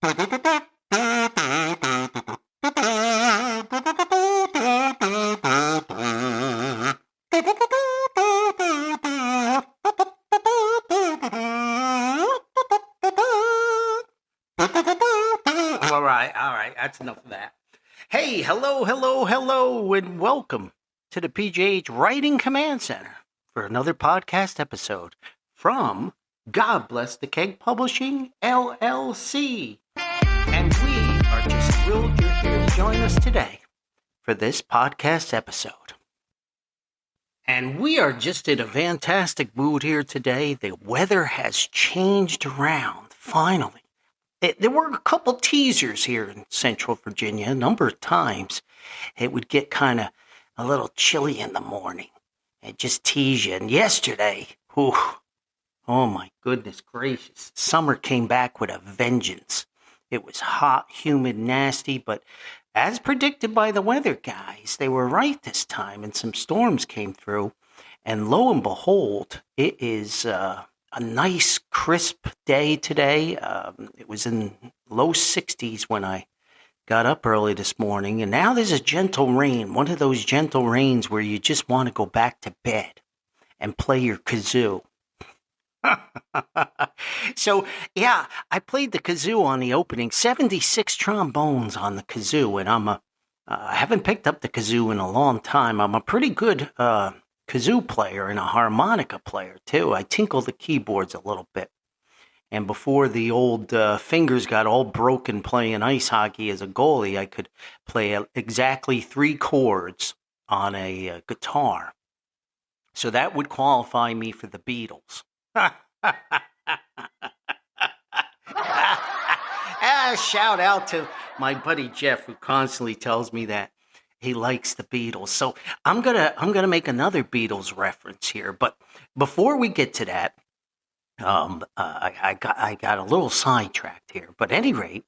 All right, that's enough of that. Hey, hello, and welcome to the PJH Writing Command Center for another podcast episode from God Bless the Keg Publishing LLC. And we are just thrilled you're here to join us today for this podcast episode. And we are just in a fantastic mood here today. The weather has changed around, finally. There were a couple teasers here in Central Virginia. A number of times it would get kind of a little chilly in the morning. It just tease you. And yesterday, oh my goodness gracious, summer came back with a vengeance. It was hot, humid, nasty, but as predicted by the weather guys, they were right this time, and some storms came through. And lo and behold, it is a nice, crisp day today. It was in low 60s when I got up early this morning, and now there's a gentle rain, one of those gentle rains where you just want to go back to bed and play your kazoo. So, yeah, I played the kazoo on the opening, 76 trombones on the kazoo, and I haven't picked up the kazoo in a long time. I'm a pretty good kazoo player and a harmonica player, too. I tinkle the keyboards a little bit. And before the old fingers got all broken playing ice hockey as a goalie, I could play exactly 3 chords on a guitar. So that would qualify me for the Beatles. Shout out to my buddy Jeff, who constantly tells me that he likes the Beatles. So I'm gonna make another Beatles reference here. But before we get to that, I got a little sidetracked here. But at any rate,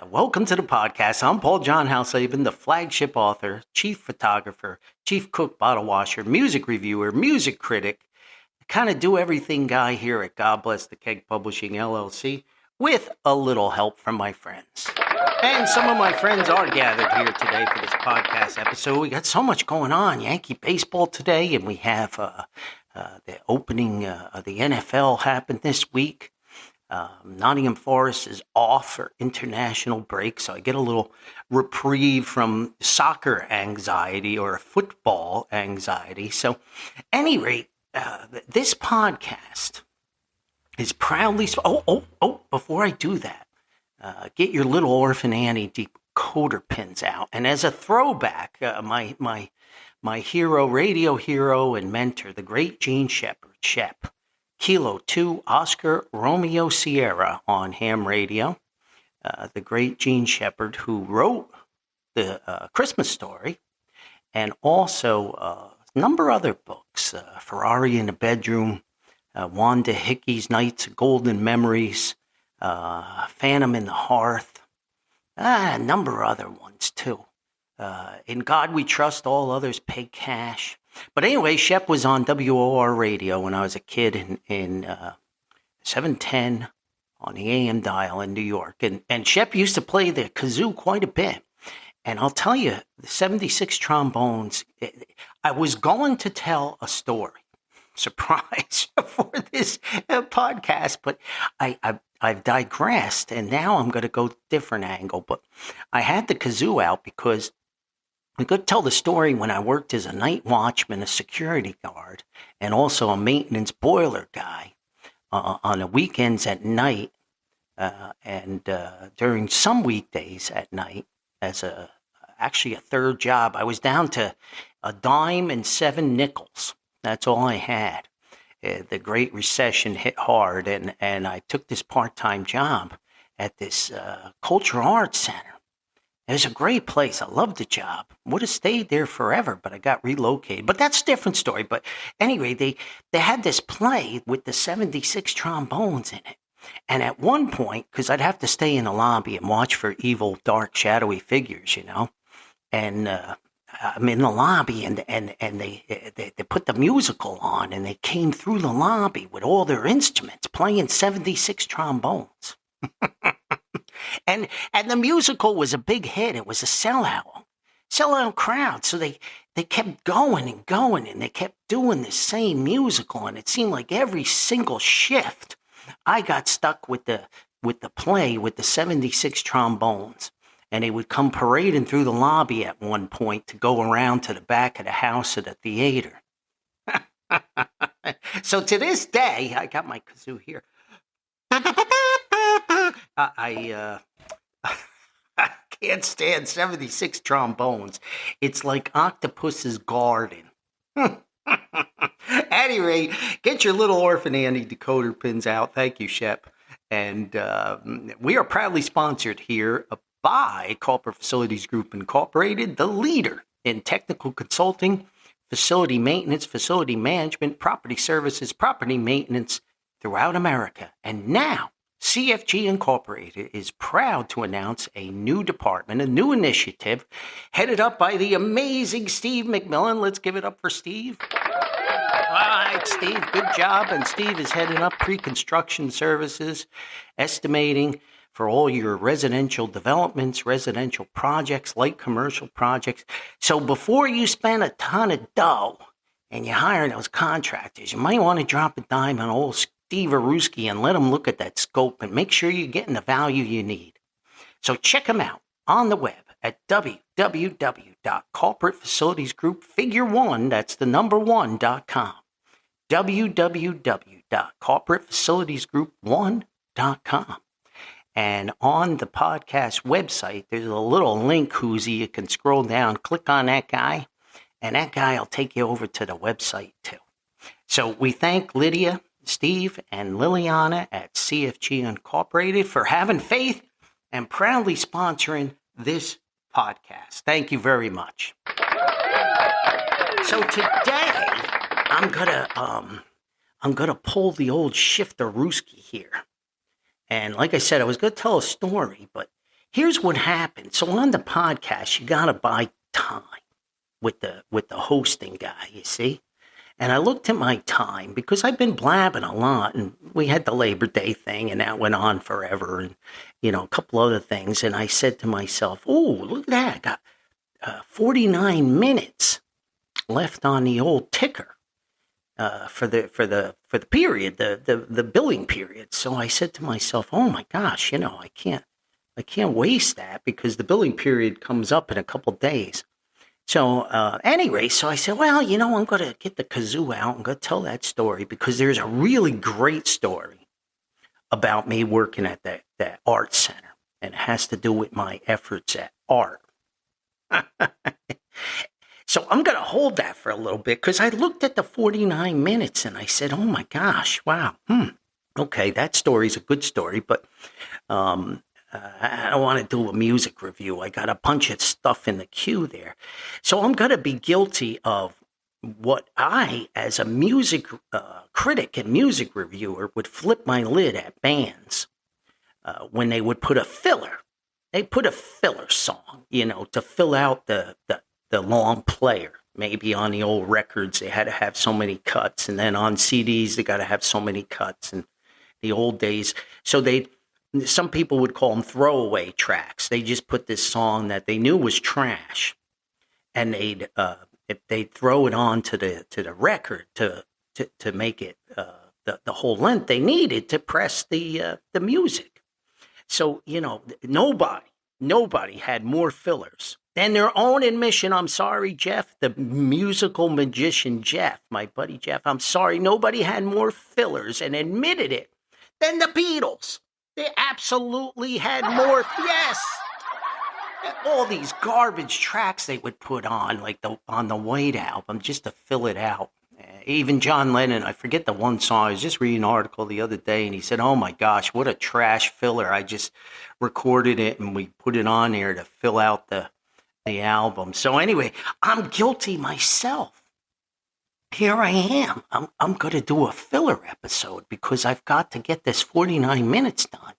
welcome to the podcast. I'm Paul John Hausleben, the flagship author, chief photographer, chief cook, bottle washer, music reviewer, music critic, kind of do everything guy here at God Bless the Keg Publishing LLC, with a little help from my friends. And some of my friends are gathered here today for this podcast episode. We got so much going on. Yankee baseball today, and we have the opening of the NFL happened this week. Nottingham Forest is off for international break, so I get a little reprieve from soccer anxiety or football anxiety. So, at any rate, this podcast is proudly... before I do that, get your little Orphan Annie decoder pins out. And as a throwback, my hero, radio hero and mentor, the great Gene Shepard, Shep, Kilo 2 Oscar Romeo Sierra on ham radio. The great Gene Shepard, who wrote the Christmas Story, and also a number of other books, Ferrari in the Bedroom, Wanda Hickey's Nights of Golden Memories, Phantom in the Hearth, a number of other ones too. In God We Trust, All Others Pay Cash. But anyway, Shep was on WOR radio when I was a kid in 710 on the AM dial in New York. And Shep used to play the kazoo quite a bit. And I'll tell you, the 76 trombones, I was going to tell a story. Surprise for this podcast, but I've digressed, and now I'm going to go different angle. But I had the kazoo out because I could tell the story when I worked as a night watchman, a security guard, and also a maintenance boiler guy on the weekends at night, and during some weekdays at night as actually a third job. I was down to a dime and 7 nickels. That's all I had. The Great Recession hit hard, and I took this part-time job at this cultural arts center. It was a great place. I loved the job. Would have stayed there forever, but I got relocated. But that's a different story. But anyway, they had this play with the 76 trombones in it. And at one point, because I'd have to stay in the lobby and watch for evil, dark, shadowy figures, and I'm in the lobby, and they put the musical on, and they came through the lobby with all their instruments playing 76 trombones. And the musical was a big hit. It was a sellout crowd. So they kept going and going, and they kept doing the same musical. And it seemed like every single shift, I got stuck with the play with the 76 trombones. And they would come parading through the lobby at one point to go around to the back of the house of the theater. So to this day, I got my kazoo here. I can't stand 76 trombones. It's like Octopus's Garden. Anyway, get your little Orphan Annie decoder pins out. Thank you, Shep. And we are proudly sponsored here by Corporate Facilities Group Incorporated, the leader in technical consulting, facility maintenance, facility management, property services, property maintenance throughout America. And now, CFG Incorporated is proud to announce a new department, a new initiative, headed up by the amazing Steve McMillan. Let's give it up for Steve. All right, Steve, good job. And Steve is heading up pre-construction services, estimating for all your residential developments, residential projects, light commercial projects. So before you spend a ton of dough and you hire those contractors, you might want to drop a dime on old Steve Aruski and let him look at that scope and make sure you're getting the value you need. So check him out on the web at www.corporatefacilitiesgroupfigure1, that's the number 1.com. www.corporatefacilitiesgroup1.com. And on the podcast website, there's a little link, Hoosie. You can scroll down, click on that guy, and that guy will take you over to the website too. So we thank Lydia, Steve, and Liliana at CFG Incorporated for having faith and proudly sponsoring this podcast. Thank you very much. So today, I'm gonna pull the old Shifter Rooski here. And like I said, I was going to tell a story, but here's what happened. So on the podcast, you got to buy time with the hosting guy, you see? And I looked at my time because I've been blabbing a lot, and we had the Labor Day thing, and that went on forever, and, you know, a couple other things. And I said to myself, oh, look at that. I got 49 minutes left on the old ticker. For the period, the billing period. So I said to myself, oh my gosh, you know, I can't waste that because the billing period comes up in a couple days. So anyway, so I said, well, you know, I'm going to get the kazoo out and go tell that story because there's a really great story about me working at that art center, and it has to do with my efforts at art. So I'm going to hold that for a little bit because I looked at the 49 minutes and I said, oh my gosh, wow. Okay, that story's a good story, but I don't want to do a music review. I got a bunch of stuff in the queue there. So I'm going to be guilty of what I, as a music critic and music reviewer, would flip my lid at bands when they would put a filler. They put a filler song, you know, to fill out the long player. Maybe on the old records, they had to have so many cuts. And then on CDs, they got to have so many cuts in the old days. So some people would call them throwaway tracks. They just put this song that they knew was trash. And they'd throw it on to the record to make it the whole length they needed to press the music. So, you know, nobody had more fillers than their own admission. I'm sorry, Jeff, the musical magician Jeff, my buddy Jeff. I'm sorry, nobody had more fillers and admitted it than the Beatles. They absolutely had more. Yes. All these garbage tracks they would put on, like on the White Album, just to fill it out. Even John Lennon, I forget the one song. I was just reading an article the other day, and he said, oh my gosh, what a trash filler. I just recorded it, and we put it on there to fill out the album. So anyway, I'm guilty myself. Here I am. I'm going to do a filler episode because I've got to get this 49 minutes done.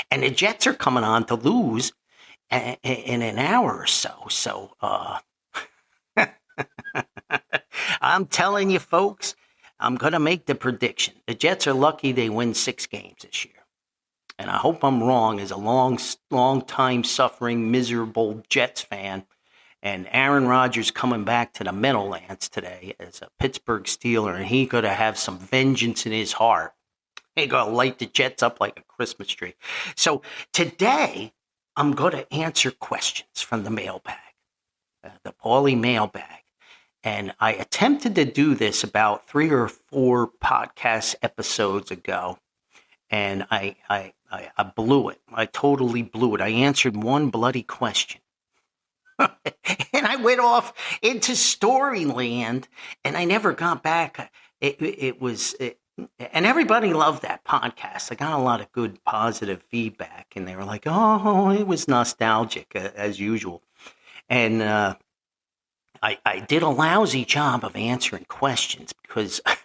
And the Jets are coming on to lose in an hour or so. So I'm telling you, folks, I'm going to make the prediction. The Jets are lucky they win 6 games this year. and I hope I'm wrong, is a long time suffering, miserable Jets fan. And Aaron Rodgers coming back to the Meadowlands today as a Pittsburgh Steeler, and he going to have some vengeance in his heart. He going to light the Jets up like a Christmas tree. So today, I'm going to answer questions from the mailbag, the Paulie mailbag. And I attempted to do this about 3 or 4 podcast episodes ago, and I blew it. I totally blew it. I answered one bloody question. And I went off into Storyland, and I never got back. And everybody loved that podcast. I got a lot of good positive feedback, and they were like, "Oh, it was nostalgic as usual." And I did a lousy job of answering questions because I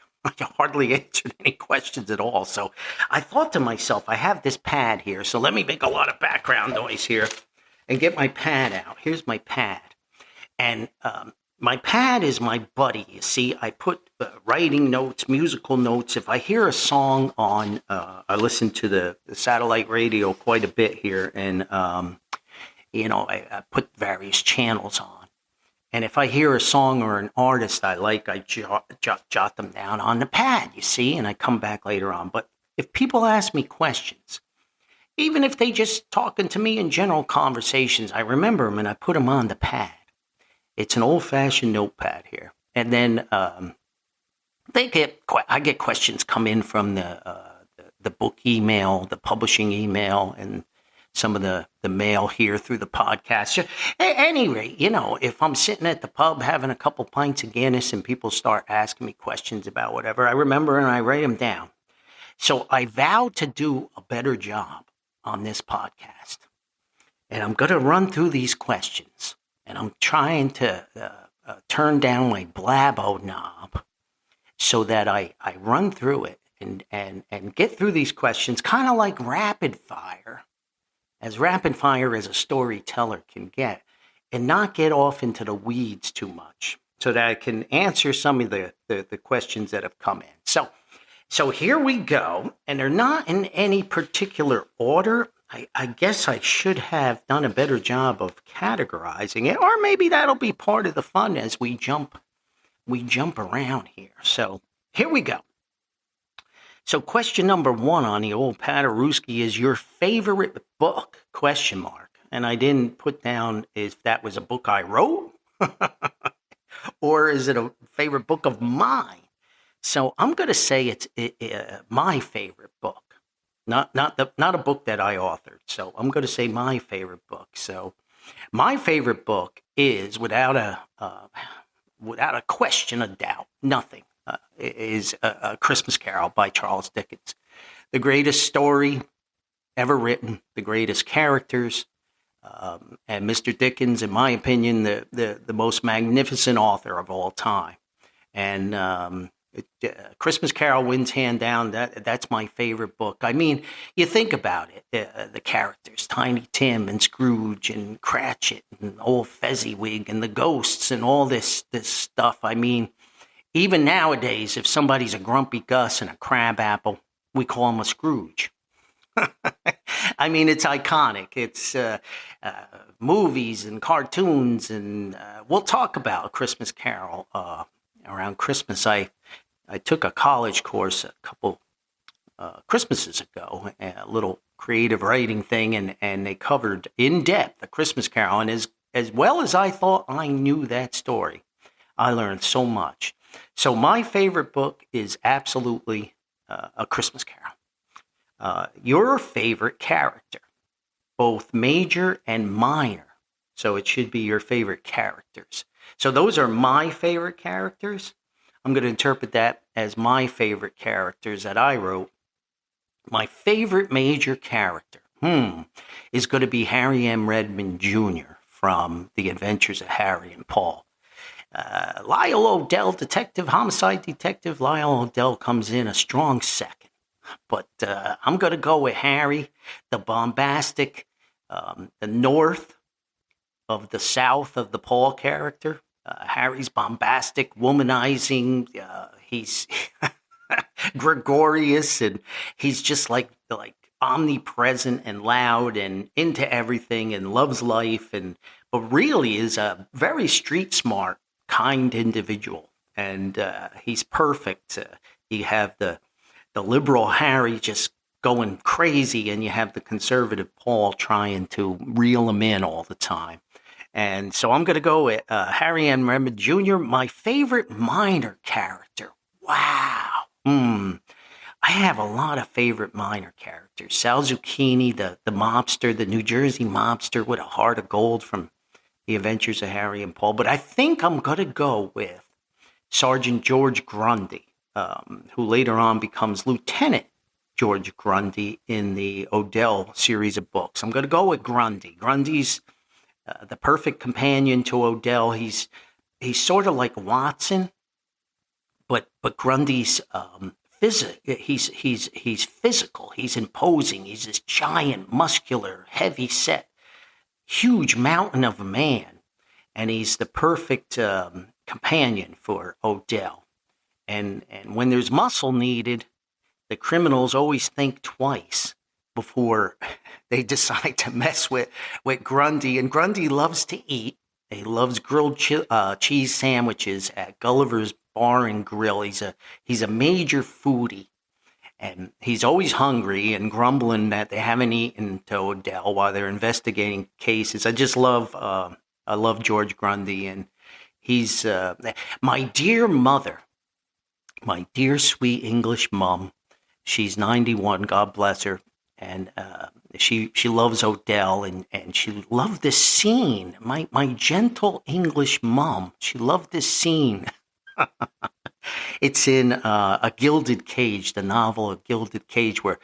hardly answered any questions at all. So I thought to myself, I have this pad here, so let me make a lot of background noise here and get my pad out. Here's my pad. And my pad is my buddy. You see, I put writing notes, musical notes. If I hear a song on, I listen to the satellite radio quite a bit here. And, I put various channels on. And if I hear a song or an artist I like, I jot them down on the pad, you see, and I come back later on. But if people ask me questions, even if they just talking to me in general conversations, I remember them and I put them on the pad. It's an old-fashioned notepad here. And then I get questions come in from the book email, the publishing email, and some of the mail here through the podcast. At any rate, if I'm sitting at the pub having a couple pints of Guinness and people start asking me questions about whatever, I remember and I write them down. So I vowed to do a better job on this podcast. And I'm going to run through these questions. And I'm trying to turn down my blabbo knob so that I run through it and get through these questions kind of like rapid fire as a storyteller can get, and not get off into the weeds too much so that I can answer some of the questions that have come in. So here we go, and they're not in any particular order. I guess I should have done a better job of categorizing it, or maybe that'll be part of the fun as we jump around here. So here we go. So question number 1 on the old Paderewski is your favorite book, ? And I didn't put down if that was a book I wrote or is it a favorite book of mine. So I'm going to say it's my favorite book. Not a book that I authored. So I'm going to say my favorite book. So my favorite book is without a question of doubt, nothing, is A Christmas Carol by Charles Dickens. The greatest story ever written, the greatest characters, and Mr. Dickens, in my opinion, the most magnificent author of all time. And Christmas Carol wins hand down. That's my favorite book. I mean, you think about it, the characters, Tiny Tim and Scrooge and Cratchit and old Fezziwig and the ghosts and all this stuff. I mean, even nowadays, if somebody's a grumpy Gus and a crab apple, we call him a Scrooge. I mean, it's iconic. It's movies and cartoons, and we'll talk about Christmas Carol around Christmas. I took a college course a couple Christmases ago, a little creative writing thing, and they covered in depth A Christmas Carol. And as well as I thought I knew that story, I learned so much. So my favorite book is absolutely A Christmas Carol. Your favorite character, both major and minor. So it should be your favorite characters. So those are my favorite characters. I'm going to interpret that as my favorite characters that I wrote. My favorite major character is going to be Harry M. Redmond Jr. from The Adventures of Harry and Paul. Lyle Odell, homicide detective Lyle Odell comes in a strong second. But I'm going to go with Harry, the bombastic, the north of the south of the Paul character. Harry's bombastic, womanizing. He's gregarious, and he's just like omnipresent and loud and into everything and loves life, but really is a very street smart, kind individual. And he's perfect. You have the liberal Harry just going crazy, and you have the conservative Paul trying to reel him in all the time. And so I'm going to go with Harry M. Redmond Jr., my favorite minor character. Wow. I have a lot of favorite minor characters. Sal Zucchini, the mobster, the New Jersey mobster with a heart of gold from The Adventures of Harry and Paul. But I think I'm going to go with Sergeant George Grundy, who later on becomes Lieutenant George Grundy in the Odell series of books. I'm going to go with Grundy. Grundy's the perfect companion to Odell. He's sort of like Watson, but Grundy's he's physical. He's imposing. He's this giant, muscular, heavy set, huge mountain of a man, and he's the perfect companion for Odell. And when there's muscle needed, the criminals always think twice before they decide to mess with Grundy. And Grundy loves to eat. He loves grilled cheese sandwiches at Gulliver's Bar and Grill. He's a major foodie, and he's always hungry and grumbling that they haven't eaten to Odell while they're investigating cases. I love George Grundy, and he's my dear mother, my dear sweet English mom. She's 91, God bless her, and she loves Odell, and she loved this scene. My gentle English mom, she loved this scene. It's in A Gilded Cage, the novel A Gilded Cage, where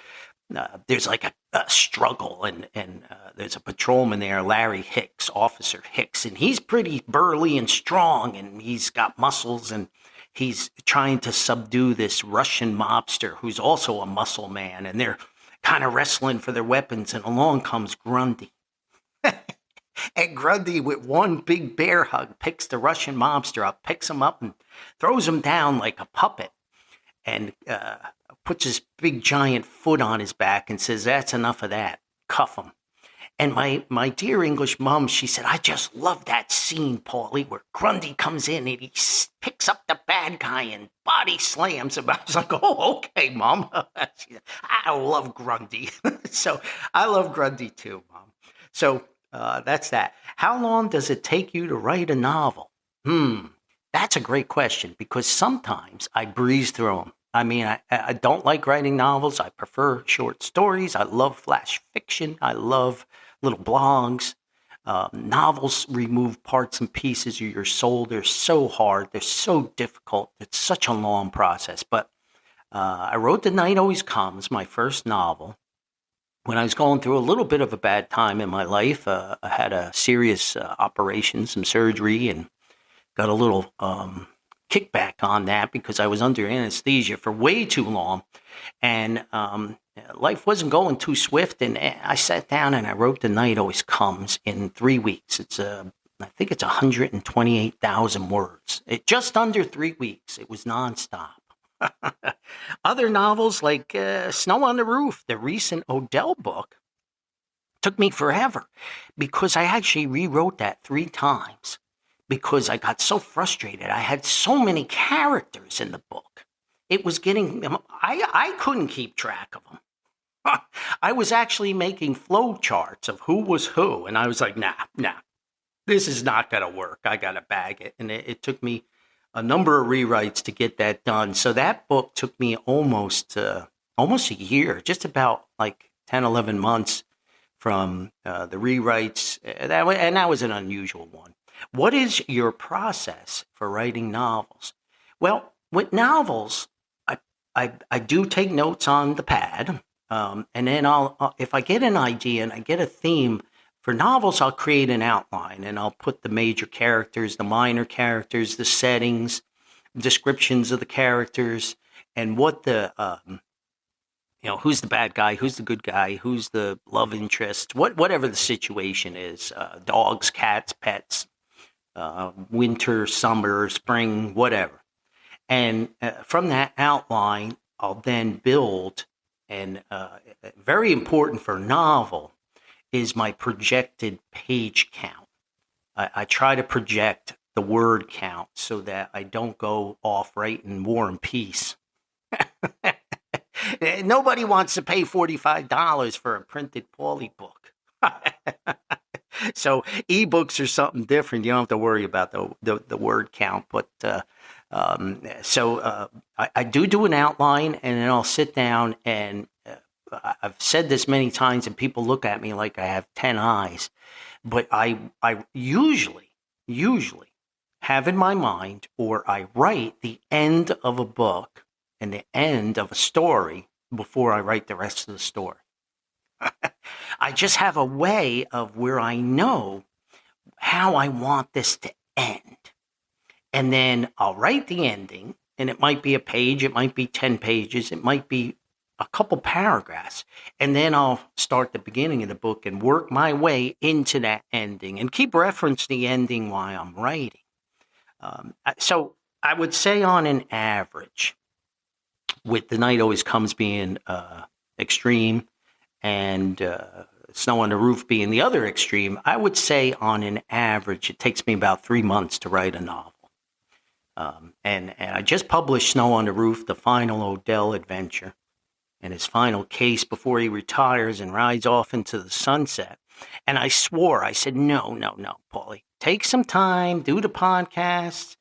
there's like a struggle, and there's a patrolman there, Larry Hicks, Officer Hicks, and he's pretty burly and strong, and he's got muscles, and he's trying to subdue this Russian mobster who's also a muscle man, and they're kind of wrestling for their weapons, and along comes Grundy. And Grundy, with one big bear hug, picks the Russian mobster up, picks him up, and throws him down like a puppet, and puts his big giant foot on his back and says, "That's enough of that. Cuff him." And my dear English mom, she said, "I just love that scene, Paulie, where Grundy comes in and he picks up the bad guy and body slams him." I was like, "Oh, okay, Mom." I love Grundy. So I love Grundy too, Mom. So that's that. How long does it take you to write a novel? That's a great question, because sometimes I breeze through them. I mean, I don't like writing novels. I prefer short stories. I love flash fiction. I love little blogs. Novels remove parts and pieces of your soul. They're so hard. They're so difficult. It's such a long process. But I wrote The Night Always Comes, my first novel, when I was going through a little bit of a bad time in my life. I had a serious operation, some surgery, and got a little kickback on that because I was under anesthesia for way too long, and life wasn't going too swift, and I sat down and I wrote The Night Always Comes in 3 weeks. I think it's 128,000 words. Just under 3 weeks. It was nonstop. Other novels like Snow on the Roof, the recent Odell book, took me forever because I actually rewrote that 3 times. Because I got so frustrated. I had so many characters in the book. It was getting, I couldn't keep track of them. I was actually making flow charts of who was who. And I was like, nah, this is not going to work. I got to bag it. And it took me a number of rewrites to get that done. So that book took me almost a year, just about like 10, 11 months from the rewrites. And that was an unusual one. What is your process for writing novels? Well, with novels, I do take notes on the pad, and then I'll if I get an idea and I get a theme for novels, I'll create an outline and I'll put the major characters, the minor characters, the settings, descriptions of the characters, and what the who's the bad guy, who's the good guy, who's the love interest, whatever the situation is, dogs, cats, pets. Winter, summer, spring, whatever. And from that outline, I'll then build And very important for a novel is my projected page count. I try to project the word count so that I don't go off writing War and Peace. Nobody wants to pay $45 for a printed Paulie book. So ebooks are something different. You don't have to worry about the word count. But I do an outline, and then I'll sit down, and I've said this many times, and people look at me like I have 10 eyes. But I usually have in my mind, or I write the end of a book and the end of a story before I write the rest of the story. I just have a way of where I know how I want this to end. And then I'll write the ending, and it might be a page, it might be 10 pages, it might be a couple paragraphs. And then I'll start the beginning of the book and work my way into that ending and keep referencing the ending while I'm writing. So I would say on an average, with The Night Always Comes being extreme and Snow on the Roof being the other extreme, I would say on an average, it takes me about 3 months to write a novel. And I just published Snow on the Roof, the final Odell adventure, and his final case before he retires and rides off into the sunset. And I swore, I said, no, Paulie, take some time, do the podcast,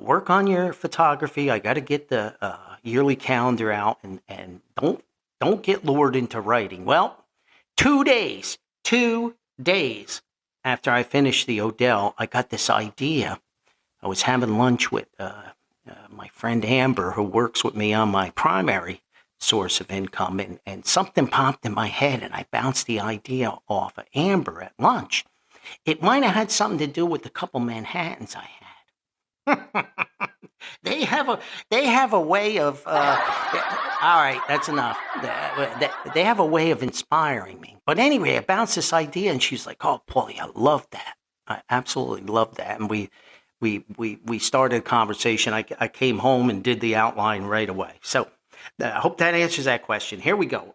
work on your photography. I got to get the yearly calendar out, and don't get lured into writing. Well, 2 days after I finished the Odell, I got this idea. I was having lunch with my friend Amber, who works with me on my primary source of income, and something popped in my head, and I bounced the idea off of Amber at lunch. It might have had something to do with the couple Manhattans I had. They have a way of all right, that's enough. They have a way of inspiring me. But anyway, I bounced this idea, and she's like, "Oh, Paulie, I love that. I absolutely love that." And we started a conversation. I came home and did the outline right away. So I hope that answers that question. Here we go.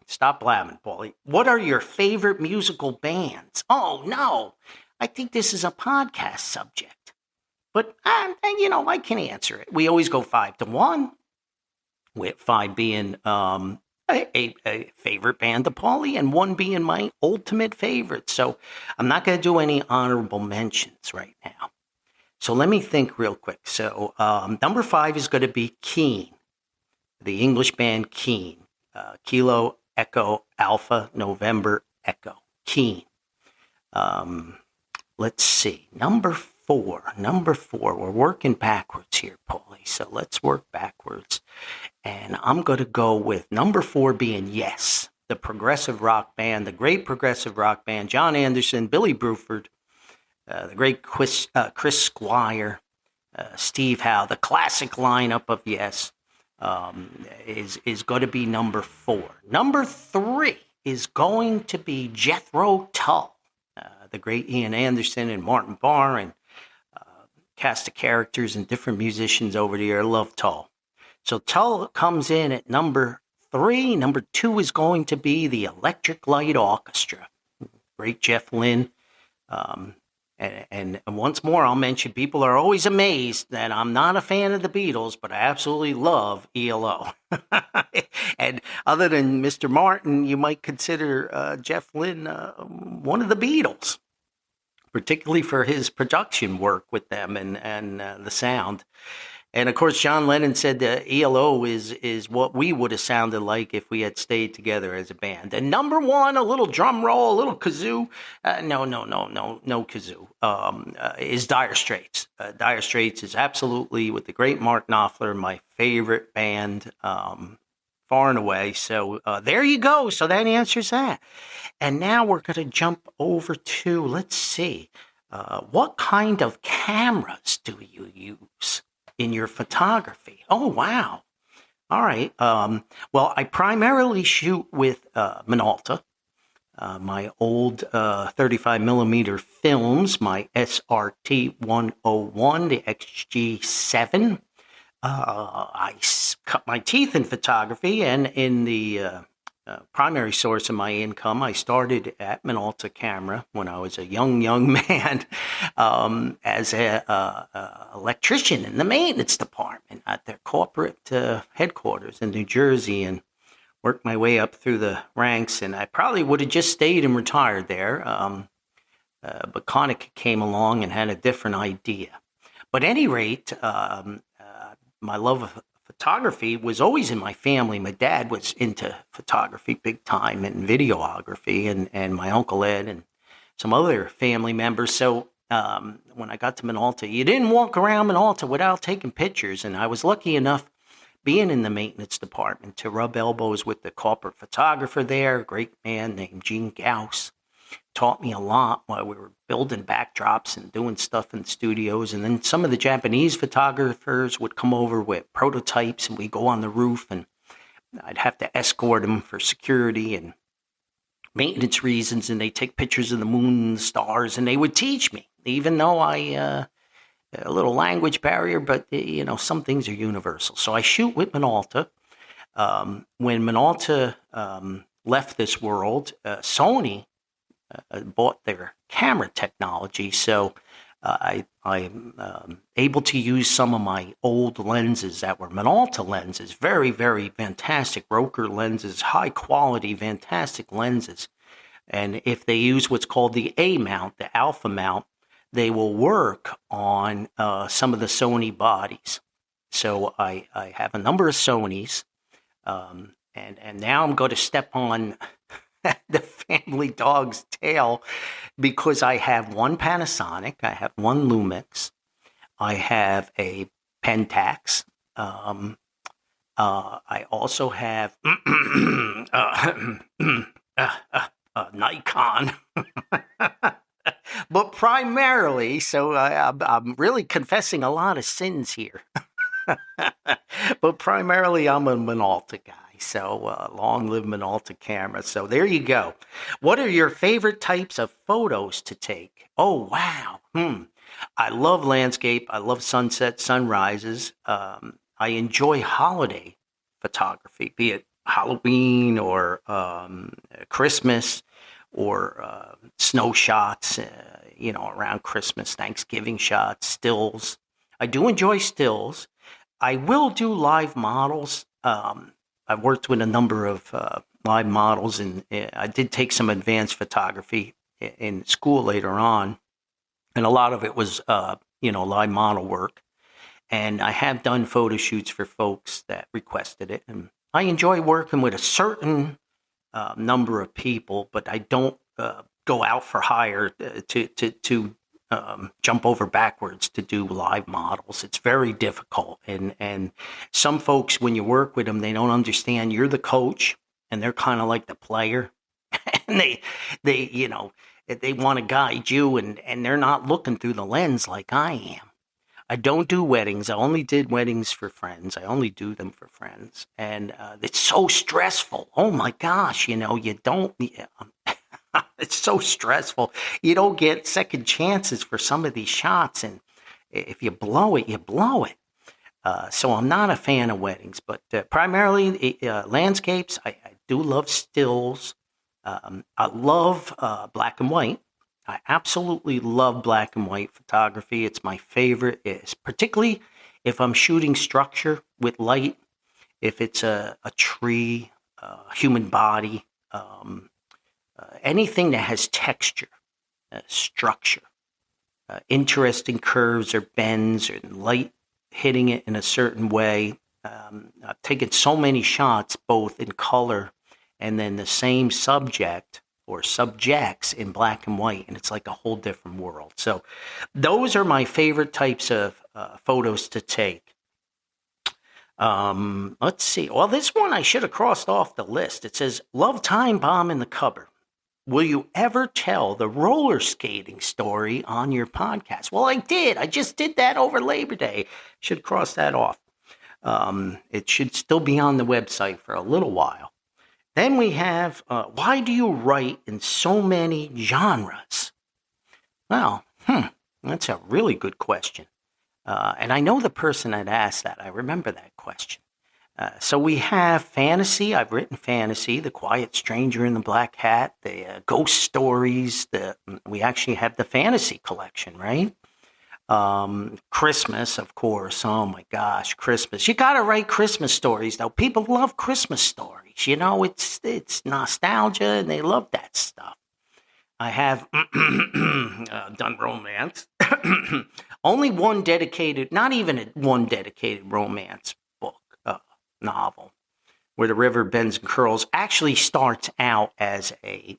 Stop blabbing, Paulie. What are your favorite musical bands? Oh, no. I think this is a podcast subject. But, I can answer it. We always go 5-1, with 5 being a favorite band of Paulie and 1 being my ultimate favorite. So I'm not going to do any honorable mentions right now. So let me think real quick. So number 5 is going to be Keen, the English band Keen. Kilo, Echo, Alpha, November, Echo. Keen. Let's see. Number 4. We're working backwards here, Paulie. So let's work backwards. And I'm going to go with number 4 being Yes, the progressive rock band, the great progressive rock band. John Anderson, Billy Bruford, the great Chris Squire, Steve Howe. The classic lineup of Yes is going to be number 4. Number 3 is going to be Jethro Tull, the great Ian Anderson and Martin Barr, and cast of characters and different musicians over the year. I love Tull. So Tull comes in at number 3. Number 2 is going to be the Electric Light Orchestra. Great Jeff Lynne. And once more, I'll mention, people are always amazed that I'm not a fan of the Beatles, but I absolutely love ELO. And other than Mr. Martin, you might consider Jeff Lynne one of the Beatles, particularly for his production work with them and the sound. And of course, John Lennon said that ELO is what we would have sounded like if we had stayed together as a band. And number 1, a little drum roll, a little kazoo. No kazoo. Is Dire Straits. Dire Straits is absolutely, with the great Mark Knopfler, my favorite band, far and away. So there you go. So that answers that. And now we're going to jump over to, let's see, what kind of cameras do you use in your photography? Oh, wow. All right. Well, I primarily shoot with Minolta, my old 35 millimeter films, my SRT 101, the XG7. cut my teeth in photography, and in the primary source of my income, I started at Minolta Camera when I was a young man as a electrician in the maintenance department at their corporate headquarters in New Jersey, and worked my way up through the ranks. And I probably would have just stayed and retired there, but Konica came along and had a different idea. But at any rate, my love of photography was always in my family. My dad was into photography big time and videography, and my Uncle Ed and some other family members. So when I got to Minolta, you didn't walk around Minolta without taking pictures. And I was lucky enough, being in the maintenance department, to rub elbows with the corporate photographer there, a great man named Gene Gauss. Taught me a lot while we were building backdrops and doing stuff in studios. And then some of the Japanese photographers would come over with prototypes, and we'd go on the roof, and I'd have to escort them for security and maintenance reasons. And they'd take pictures of the moon and the stars, and they would teach me, even though a little language barrier, but some things are universal. So I shoot with Minolta. When Minolta left this world, Sony bought their camera technology, so I'm able to use some of my old lenses that were Minolta lenses, very, very fantastic Roker lenses, high quality, fantastic lenses. And if they use what's called the A mount, the alpha mount, they will work on some of the Sony bodies. So I have a number of Sonys, and now I'm going to step on the family dog's tail, because I have one Panasonic, I have one Lumix, I have a Pentax, I also have Nikon, but primarily, so I'm really confessing a lot of sins here, but primarily I'm a Minolta guy. So long live Minolta camera. So there you go. What are your favorite types of photos to take? Oh, wow. I love landscape. I love sunset, sunrises. I enjoy holiday photography, be it Halloween or Christmas or snow shots, around Christmas, Thanksgiving shots, stills. I do enjoy stills. I will do live models. I've worked with a number of live models, and I did take some advanced photography in school later on, and a lot of it was, live model work. And I have done photo shoots for folks that requested it, and I enjoy working with a certain number of people, but I don't go out for hire to jump over backwards to do live models. It's very difficult. And some folks, when you work with them, they don't understand you're the coach and they're kind of like the player. And they want to guide you, and they're not looking through the lens like I am. I don't do weddings. I only did weddings for friends. I only do them for friends. And it's so stressful. Oh my gosh, you don't... It's so stressful. You don't get second chances for some of these shots, and if you blow it, you blow it. So I'm not a fan of weddings, but primarily landscapes. I do love stills. I love black and white. I absolutely love black and white photography. It's my favorite. It's particularly if I'm shooting structure with light, if it's a tree, human body, anything that has texture, structure, interesting curves or bends or light hitting it in a certain way. I've taken so many shots, both in color and then the same subject or subjects in black and white, and it's like a whole different world. So those are my favorite types of photos to take. Let's see. Well, this one I should have crossed off the list. It says, love time bomb in the cupboard. Will you ever tell the roller skating story on your podcast? Well, I did. I just did that over Labor Day. Should cross that off. It should still be on the website for a little while. Then we have, why do you write in so many genres? Well, that's a really good question. And I know the person that asked that. I remember that question. So we have fantasy. I've written fantasy, The Quiet Stranger in the Black Hat, the ghost stories. We actually have the fantasy collection, right? Christmas, of course. Oh my gosh, Christmas. You got to write Christmas stories, though. People love Christmas stories. You know, it's nostalgia, and they love that stuff. I have done romance. Only one dedicated, not even one dedicated romance book, novel, where the river bends and curls, actually starts out as a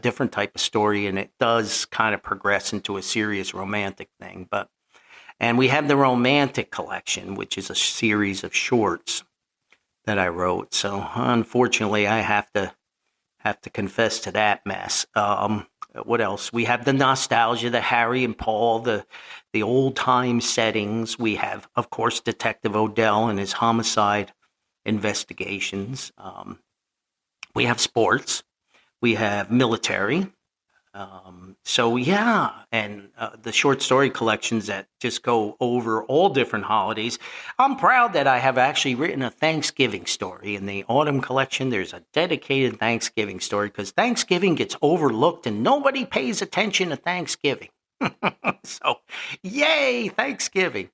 different type of story, and it does kind of progress into a serious romantic thing. And we have the romantic collection, which is a series of shorts that I wrote. So unfortunately, I have to confess to that mess. What else? We have the nostalgia, the Harry and Paul, the old time settings. We have, of course, Detective Odell and his homicide investigations. We have sports. We have military. So yeah, and the short story collections that just go over all different holidays. I'm proud that I have actually written a Thanksgiving story. In the autumn collection, there's a dedicated Thanksgiving story because Thanksgiving gets overlooked and nobody pays attention to Thanksgiving. So yay, Thanksgiving.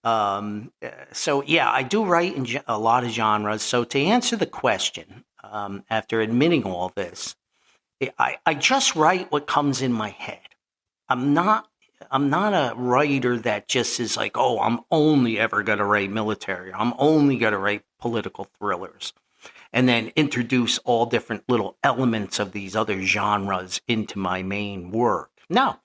So yeah, I do write in a lot of genres. So to answer the question, after admitting all this, I just write what comes in my head. I'm not a writer that just is like, oh, I'm only ever going to write military. I'm only going to write political thrillers, and then introduce all different little elements of these other genres into my main work. No,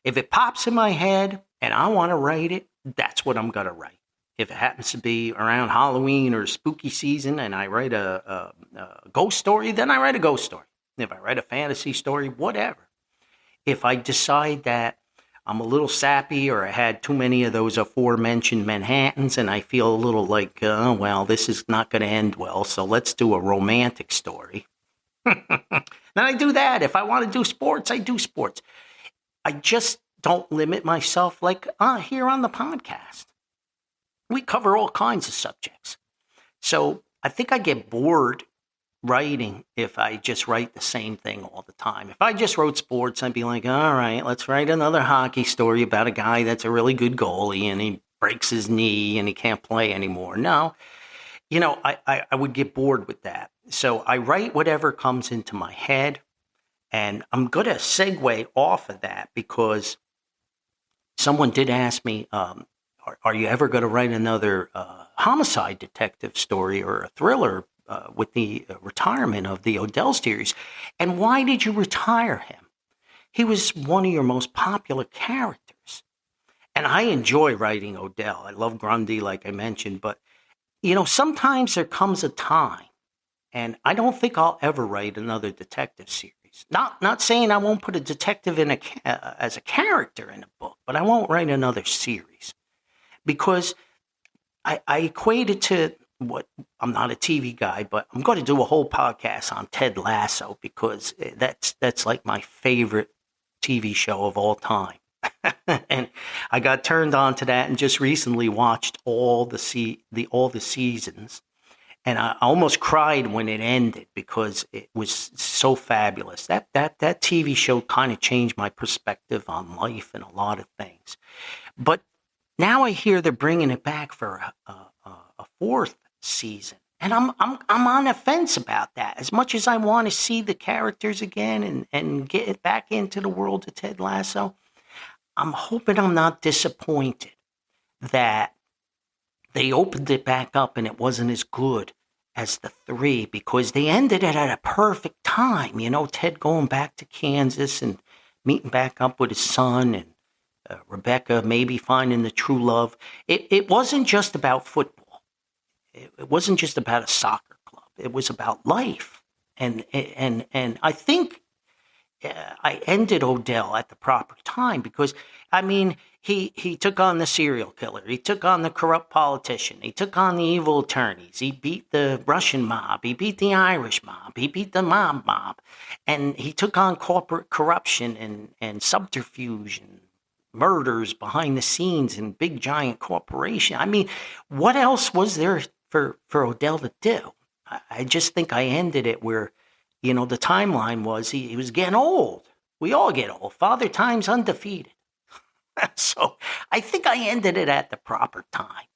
if it pops in my head and I want to write it, that's what I'm going to write. If it happens to be around Halloween or spooky season and I write a ghost story, then I write a ghost story. If I write a fantasy story, whatever. If I decide that I'm a little sappy or I had too many of those aforementioned Manhattans and I feel a little like, well, this is not going to end well, so let's do a romantic story. Then I do that. If I want to do sports, I do sports. I just don't limit myself like here on the podcast. We cover all kinds of subjects. So I think I get bored writing if I just write the same thing all the time. If I just wrote sports, I'd be like, all right, let's write another hockey story about a guy that's a really good goalie and he breaks his knee and he can't play anymore. No, you know, I would get bored with that. So I write whatever comes into my head, and I'm going to segue off of that because someone did ask me, are you ever going to write another homicide detective story or a thriller with the retirement of the Odell series? And why did you retire him? He was one of your most popular characters. And I enjoy writing Odell. I love Grundy, like I mentioned. But, you know, sometimes there comes a time, and I don't think I'll ever write another detective series. Not saying I won't put a detective in as a character in a book, but I won't write another series. Because I equate it to what, I'm not a TV guy, but I'm going to do a whole podcast on Ted Lasso because that's like my favorite TV show of all time. And I got turned on to that and just recently watched all the seasons. And I almost cried when it ended because it was so fabulous. That TV show kind of changed my perspective on life and a lot of things. But now I hear they're bringing it back for a fourth season, and I'm on the fence about that. As much as I want to see the characters again and get it back into the world of Ted Lasso, I'm hoping I'm not disappointed that they opened it back up and it wasn't as good as the three, because they ended it at a perfect time. You know, Ted going back to Kansas and meeting back up with his son, and Rebecca maybe finding the true love. It wasn't just about football. It wasn't just about a soccer club. It was about life. And I think I ended Odell at the proper time because, I mean, he took on the serial killer. He took on the corrupt politician. He took on the evil attorneys. He beat the Russian mob. He beat the Irish mob. He beat the mob. And he took on corporate corruption and subterfuge and murders behind the scenes in big giant corporation. I mean, what else was there for Odell to do? I just think I ended it where, the timeline was he was getting old. We all get old. Father Time's undefeated. So I think I ended it at the proper time.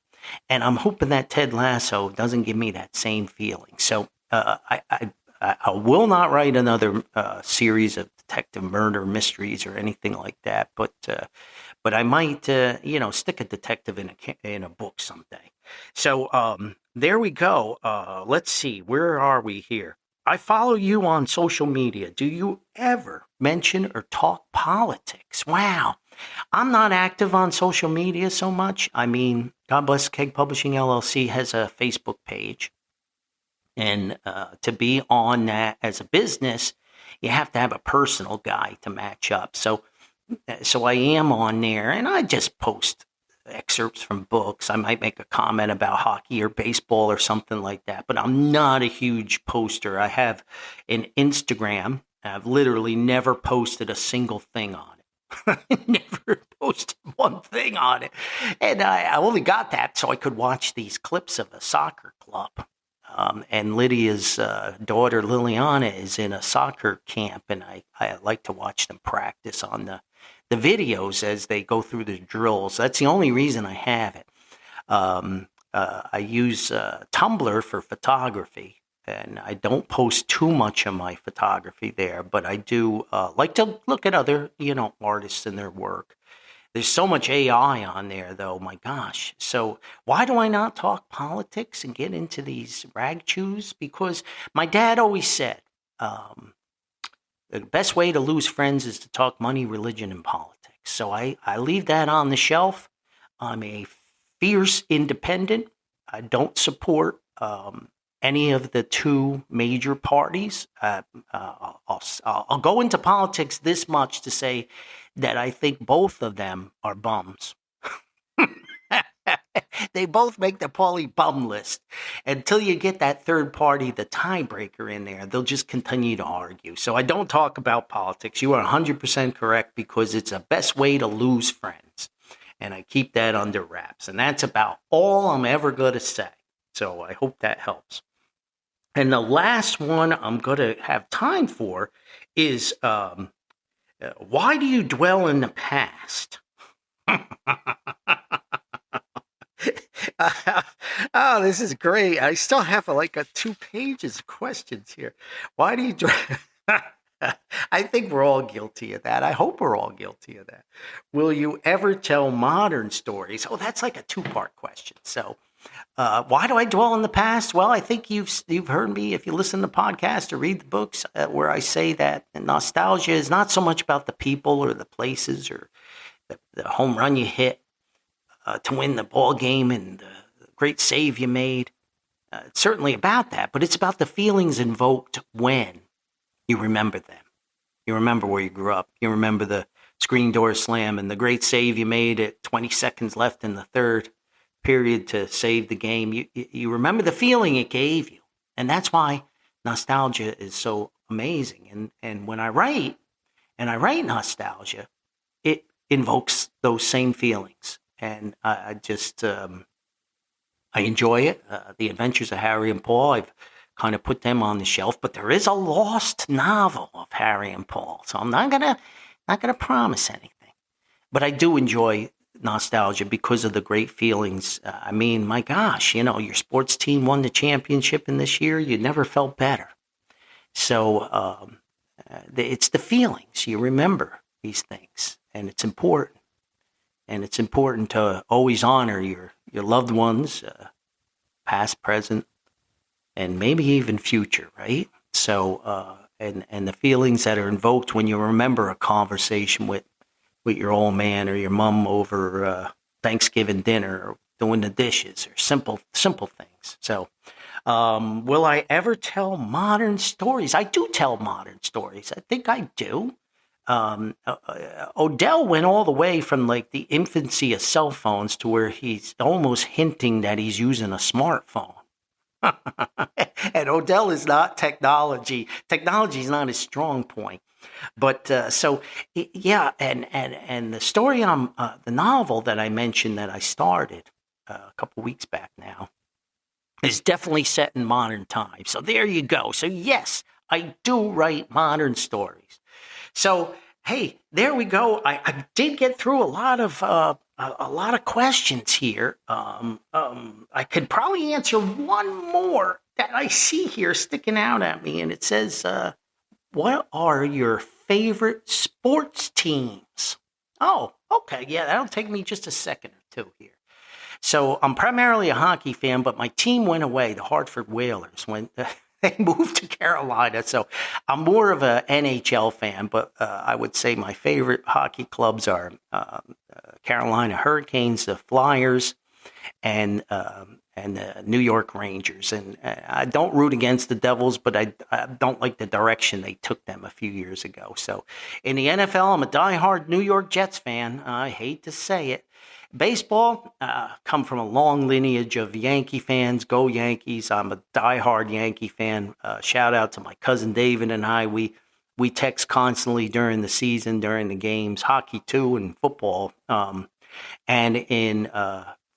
And I'm hoping that Ted Lasso doesn't give me that same feeling. So I will not write another series of detective murder mysteries or anything like that. But I might, stick a detective in a book someday. So there we go. Let's see. Where are we here? I follow you on social media. Do you ever mention or talk politics? Wow. I'm not active on social media so much. I mean, God bless Keg Publishing LLC has a Facebook page. And to be on that as a business, you have to have a personal guy to match up. So I am on there, and I just post excerpts from books. I might make a comment about hockey or baseball or something like that, but I'm not a huge poster. I have an Instagram. I've literally never posted a single thing on it. Never posted one thing on it. And I only got that so I could watch these clips of a soccer club. And Lydia's daughter, Liliana, is in a soccer camp, and I like to watch them practice on the videos as they go through the drills. That's the only reason I have it. I use Tumblr for photography, and I don't post too much of my photography there, but I do like to look at other, artists and their work. There's so much AI on there, though. My gosh. So why do I not talk politics and get into these rag chews? Because my dad always said, the best way to lose friends is to talk money, religion, and politics. So I leave that on the shelf. I'm a fierce independent. I don't support any of the two major parties. I'll go into politics this much to say that I think both of them are bums. They both make the Paulie bum list. Until you get that third party, the tiebreaker in there, they'll just continue to argue. So I don't talk about politics. You are 100% correct, because it's the best way to lose friends. And I keep that under wraps. And that's about all I'm ever going to say. So I hope that helps. And the last one I'm going to have time for is, why do you dwell in the past? Oh, this is great. I still have like 2 pages of questions here. Why do you I think we're all guilty of that. I hope we're all guilty of that. Will you ever tell modern stories? Oh, that's like a 2-part question. So why do I dwell in the past? Well, I think you've heard me, if you listen to the podcast or read the books, where I say that nostalgia is not so much about the people or the places or the home run you hit to win the ball game and the great save you made. It's certainly about that, but it's about the feelings invoked when you remember them. You remember where you grew up. You remember the screen door slam and the great save you made at 20 seconds left in the third period to save the game. You remember the feeling it gave you. And that's why nostalgia is so amazing. And when I write nostalgia, it invokes those same feelings. And I just, I enjoy it. The Adventures of Harry and Paul, I've kind of put them on the shelf, but there is a lost novel of Harry and Paul. So I'm not gonna promise anything, but I do enjoy nostalgia because of the great feelings. I mean, my gosh, your sports team won the championship in this year. You never felt better. So it's the feelings. You remember these things, and it's important. And it's important to always honor your loved ones, past, present, and maybe even future, right? So, and the feelings that are invoked when you remember a conversation with your old man or your mom over Thanksgiving dinner or doing the dishes or simple things. So, will I ever tell modern stories? I do tell modern stories. I think I do. Odell went all the way from like the infancy of cell phones to where he's almost hinting that he's using a smartphone. And Odell is not technology. Technology is not his strong point. But yeah, and the story on the novel that I mentioned that I started a couple weeks back now is definitely set in modern times. So there you go. So yes, I do write modern stories. So hey, there we go. I did get through a lot of questions here. I could probably answer one more that I see here sticking out at me, and it says, "What are your favorite sports teams?" Oh, okay, yeah, that'll take me just a second or two here. So I'm primarily a hockey fan, but my team went away. The Hartford Whalers when they moved to Carolina. So I'm more of a NHL fan, but I would say my favorite hockey clubs are Carolina Hurricanes, the Flyers, and the New York Rangers. And I don't root against the Devils, but I don't like the direction they took them a few years ago. So in the NFL, I'm a diehard New York Jets fan. I hate to say it. Baseball, come from a long lineage of Yankee fans. Go Yankees. I'm a diehard Yankee fan. Shout out to my cousin David and I. We text constantly during the season, during the games, hockey too, and football. And in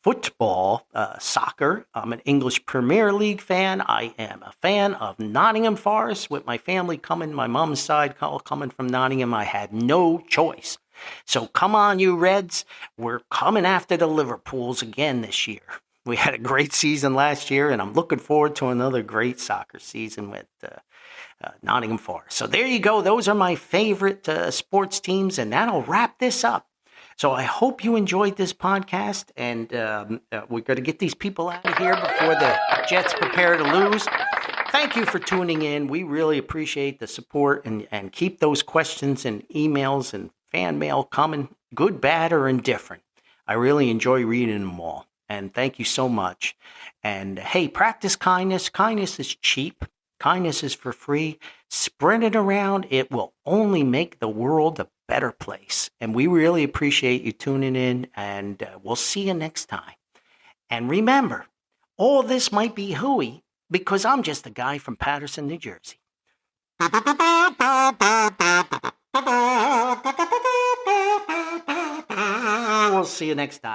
football, soccer, I'm an English Premier League fan. I am a fan of Nottingham Forest with my family coming, my mom's side coming from Nottingham. I had no choice. So come on, you Reds. We're coming after the Liverpools again this year. We had a great season last year, and I'm looking forward to another great soccer season with Nottingham Forest. So there you go. Those are my favorite sports teams, and that'll wrap this up. So I hope you enjoyed this podcast, and we're going to get these people out of here before the Jets prepare to lose. Thank you for tuning in. We really appreciate the support, and keep those questions and emails and fan mail coming, good, bad, or indifferent. I really enjoy reading them all. And thank you so much. And hey, practice kindness. Kindness is cheap. Kindness is for free. Spread it around. It will only make the world a better place. And we really appreciate you tuning in. And we'll see you next time. And remember, all this might be hooey because I'm just a guy from Paterson, New Jersey. We'll see you next time.